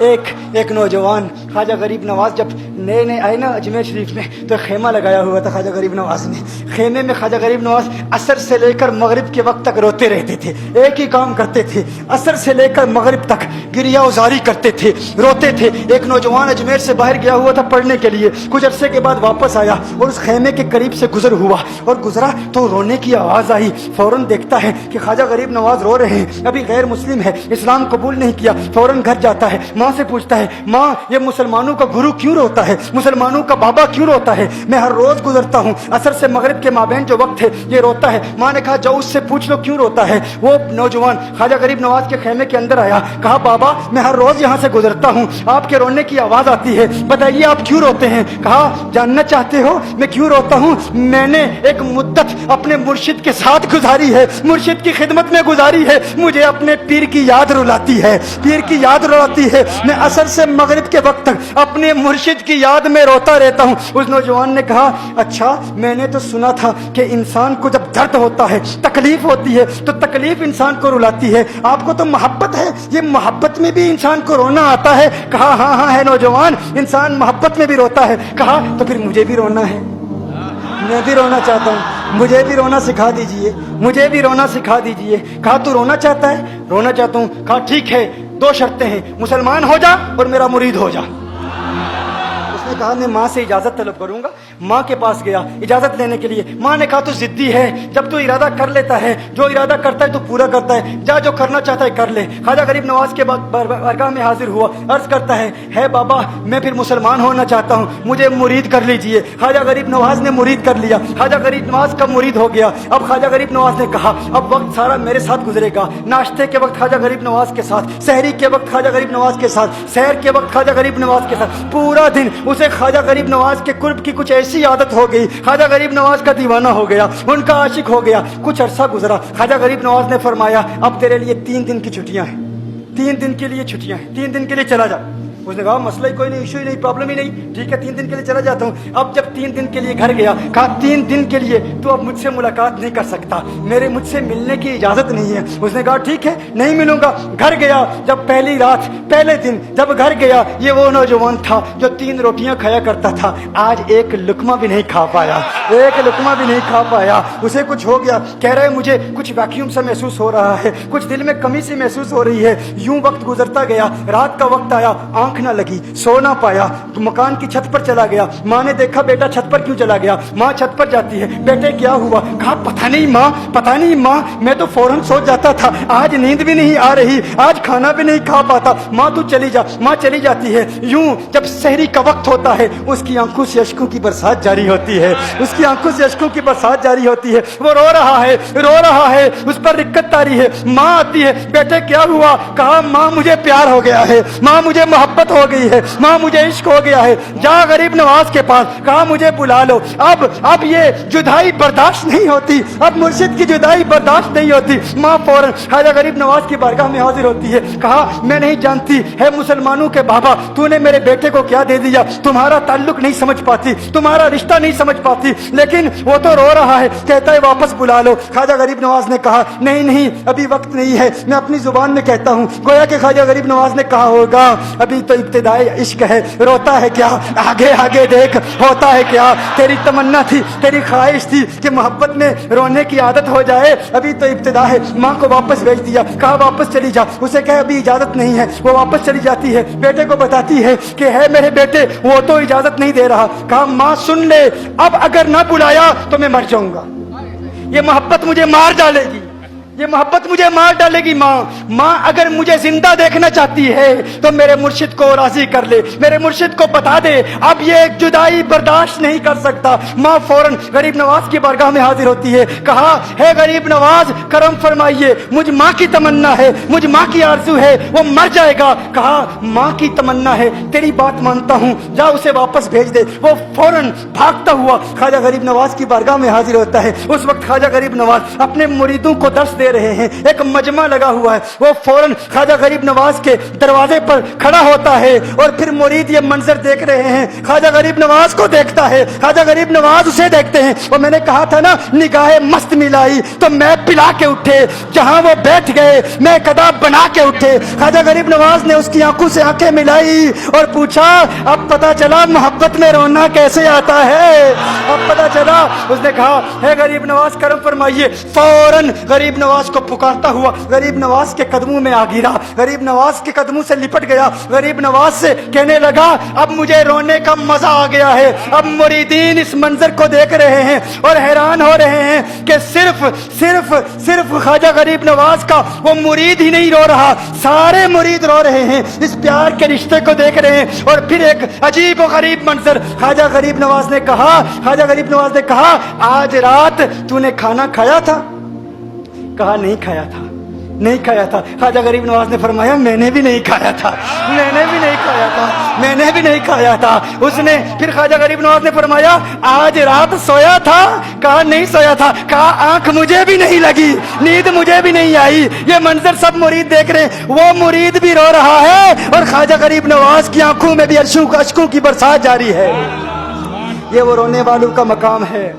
एक नौजवान ख्वाजा गरीब नवाज जब नए आए ना अजमेर शरीफ में, तो खेमा लगाया हुआ था ख्वाजा गरीब नवाज ने। खेमे में ख्वाजा गरीब नवाज असर से लेकर मगरिब के वक्त तक रोते रहते थे, एक ही काम करते थे, असर से लेकर मगरिब तक गिरिया उजारी करते थे, रोते थे। एक नौजवान अजमेर से बाहर गया हुआ था पढ़ने के लिए, कुछ अरसे के बाद वापस आया और उस खेमे के करीब से गुजर हुआ और गुजरा तो रोने की आवाज़ आई। फौरन देखता है कि ख्वाजा गरीब नवाज रो रहे हैं, अभी गैर मुस्लिम है, इस्लाम कबूल नहीं किया। फौरन घर जाता है, माँ से पूछता है, माँ ये मुसलमानों का गुरु क्यों रोता है, मुसलमानों का बाबा क्यों रोता है? मैं हर रोज गुजरता हूँ, असर से मगरिब के माबैन जो वक्त है ये रोता है। माँ ने कहा जाओ उससे पूछ लो क्यों रोता है। वो नौजवान ख्वाजा गरीब नवाज के खेमे के अंदर आया, कहा बाबा मैं हर रोज यहाँ से गुजरता हूँ, आपके रोने की आवाज आती है, बताइए आप क्यों रोते हैं? कहा जानना चाहते हो मैं क्यों रोता हूँ? मैंने एक मुद्दत अपने मुर्शिद के साथ गुजारी है, मुर्शिद की खिदमत में गुजारी है, मुझे अपने पीर की याद रुलाती है, पीर की याद रुलाती है। मैं असर से मगरिब के वक्त तक अपने मुर्शिद की याद में रोता रहता हूँ। उस नौजवान ने कहा अच्छा मैंने तो सुना था कि इंसान को जब दर्द होता है, तकलीफ होती है, तो तकलीफ इंसान को रुलाती है, आपको तो मोहब्बत है, ये मोहब्बत में भी इंसान को रोना आता है? कहा हाँ हाँ है नौजवान, इंसान मोहब्बत में भी रोता है। कहा तो फिर मुझे भी रोना है, मैं भी रोना चाहता हूँ, मुझे भी रोना सिखा दीजिए, मुझे भी रोना सिखा दीजिए। कहा तू रोना चाहता है? रोना चाहता हूँ। कहा ठीक है, दो शर्तें हैं, मुसलमान हो जा और मेरा मुरीद हो जा। उसने कहा मैं माँ से इजाजत तलब करूंगा। माँ के पास गया इजाजत लेने के लिए। माँ ने कहा तू जिद्दी है, जब तू इरादा कर लेता है, जो इरादा करता है तो पूरा करता है, जा जो करना चाहता है कर ले। ख्वाजा गरीब नवाज के बारगाह में हाजिर हुआ, अर्ज करता है बाबा मैं फिर मुसलमान होना चाहता हूँ, मुझे मुरीद कर लीजिए। ख्वाजा गरीब नवाज ने मुरीद कर लिया, ख्वाजा गरीब नवाज का मुरीद हो गया। अब ख्वाजा गरीब नवाज ने कहा अब वक्त सारा मेरे साथ गुजरेगा, नाश्ते के वक्त ख्वाजा गरीब नवाज के साथ, सहरी के वक्त ख्वाजा गरीब नवाज के साथ, सैर के वक्त ख्वाजा गरीब नवाज के साथ, पूरा दिन उसे ख्वाजा गरीब नवाज के कुर्ब की कुछ ऐसी आदत हो गई, ख्वाजा गरीब नवाज का दीवाना हो गया, उनका आशिक हो गया। कुछ अरसा गुजरा, ख्वाजा गरीब नवाज ने फरमाया अब तेरे लिए 3 दिन की छुट्टियां हैं, 3 दिन के लिए छुट्टियां हैं, 3 दिन के लिए चला जा। उसने कहा मसला ही कोई नहीं, इशू ही नहीं, प्रॉब्लम ही नहीं, ठीक है 3 दिन के लिए चला जाता हूँ। अब जब 3 दिन के लिए घर गया, कहा 3 दिन के लिए तू अब मुझसे मुलाकात नहीं कर सकता, मेरे मुझसे मिलने की इजाजत नहीं है। उसने कहा ठीक है नहीं मिलूंगा। घर गया, जब पहली रात पहले दिन जब घर गया, ये वो नौजवान था जो 3 रोटियां खाया करता था, आज एक लुकमा भी नहीं खा पाया, एक लुकमा भी नहीं खा पाया। उसे कुछ हो गया, कह रहा है मुझे कुछ वैक्यूम सा महसूस हो रहा है, कुछ दिल में कमी सी महसूस हो रही है। यूं वक्त गुजरता गया, रात का वक्त आया, आंख ना लगी, सो ना पाया, तो मकान की छत पर चला गया। माँ ने देखा बेटा छत पर क्यों चला गया? माँ छत पर जाती है, बेटे क्या हुआ? कहा पता नहीं माँ, पता नहीं माँ, मैं तो फौरन सो जाता था, आज नींद भी नहीं आ रही, आज खाना भी नहीं खा पाता। माँ तू चली जा। माँ चली जाती है। यूं जब सहरी का वक्त होता है, उसकी आंखों से अश्कों की बरसात जारी होती है, उसकी आंखों से अश्कों की बरसात जारी होती है। वो रो रहा है, रो रहा है, उस पर दिक्कत तारी है। माँ आती है, बेटे क्या हुआ? कहा माँ मुझे प्यार हो गया है, माँ मुझे मोहब्बत हो गई है, माँ मुझे इश्क हो गया है, जा गरीब नवाज के पास, कहा मुझे बुला लो। अब ये जुदाई बर्दाश्त नहीं होती, अब मुर्शिद की जुदाई बर्दाश्त नहीं होती। माँ फौरन ख्वाजा गरीब नवाज की बारगाह में हाजिर होती है। कहा मैं नहीं जानती है मुसलमानों के बाबा, तूने मेरे बेटे को क्या दे दिया, तुम्हारा ताल्लुक नहीं समझ पाती, तुम्हारा रिश्ता नहीं समझ पाती, लेकिन वो तो रो रहा है, कहता है वापस बुला लो। ख्वाजा गरीब नवाज ने कहा नहीं नहीं अभी वक्त नहीं है, मैं अपनी जुबान में कहता हूँ। गोया कि ख्वाजा गरीब नवाज ने कहा होगा अभी तो इब्तिदाई इश्क है, रोता है क्या, आगे आगे देख होता है क्या। तेरी तमन्ना थी, तेरी ख्वाहिश थी कि मोहब्बत में रोने की आदत हो जाए, अभी तो इब्तिदा है। माँ को वापस भेज दिया, कहा वापस चली जा। उसे कहा अभी इजाजत नहीं है, वो वापस चली जाती है, बेटे को बताती है कि है मेरे बेटे वो तो इजाजत नहीं दे रहा। कहा माँ सुन ले, अब अगर ना बुलाया तो मैं मर जाऊंगा, ये मोहब्बत मुझे मार डालेगी, ये मोहब्बत मुझे मार डालेगी। माँ अगर मुझे जिंदा देखना चाहती है तो मेरे मुर्शिद को राजी कर ले, मेरे मुर्शिद को बता दे अब ये जुदाई बर्दाश्त नहीं कर सकता। माँ फौरन गरीब नवाज की बारगाह में हाजिर होती है। कहा है गरीब नवाज करम फरमाइए, मुझ माँ की तमन्ना है, मुझ माँ की आरज़ू है, वो मर जाएगा। कहा माँ की तमन्ना है, तेरी बात मानता हूँ, जा उसे वापस भेज दे। वो फौरन भागता हुआ ख्वाजा गरीब नवाज की बारगाह में हाजिर होता है। उस वक्त ख्वाजा गरीब नवाज अपने मुरीदों को दर्श دے رہے ہیں, ایک مجمع لگا ہوا ہے. وہ فوراً خواجہ غریب نواز کے دروازے پر کھڑا ہوتا ہے اور پھر مرید یہ منظر دیکھ رہے ہیں. خواجہ غریب نواز کو دیکھتا ہے, خواجہ غریب نواز اسے دیکھتے ہیں. اور میں نے کہا تھا نا نگاہ مست ملائی تو میں پلا کے اٹھے, جہاں وہ بیٹھ گئے میں قدا بنا کے اٹھے. خواجہ غریب نواز نے اس کی آنکھوں سے آنکھیں ملائی اور پوچھا اب پتا چلا محبت میں رونا کیسے آتا ہے, اب پتا چلا. اس نے کہا ہے غریب نواز کرم فرمائیے. فوراً غریب نواز کو پکارتا ہوا غریب نواز کے قدموں میں آ گرا, غریب نواز کے قدموں سے لپٹ گیا. غریب نواز سے کہنے لگا اب مجھے رونے کا مزہ آ گیا ہے. اب مریدین اس منظر کو دیکھ رہے ہیں اور حیران ہو رہے ہیں کہ صرف خواجہ غریب نواز کا وہ مرید ہی نہیں رو رہا, سارے مرید رو رہے ہیں, اس پیار کے رشتے کو دیکھ رہے ہیں. اور پھر ایک عجیب و غریب منظر, خواجہ غریب نواز نے کہا آج رات تو نے کھانا کھایا تھا؟ کہا نہیں کھایا تھا. خواجہ غریب نواز نے فرمایا میں نے بھی نہیں کھایا تھا. اس نے پھر خواجہ غریب نواز نے فرمایا آج رات سویا تھا؟ کہا نہیں سویا تھا. کہا آنکھ مجھے بھی نہیں لگی, نیند مجھے بھی نہیں آئی. یہ منظر سب مرید دیکھ رہے ہیں, وہ مرید بھی رو رہا ہے اور خواجہ غریب نواز کی آنکھوں میں بھی اشکوں کی برسات جاری ہے. یہ وہ رونے والوں کا مقام ہے.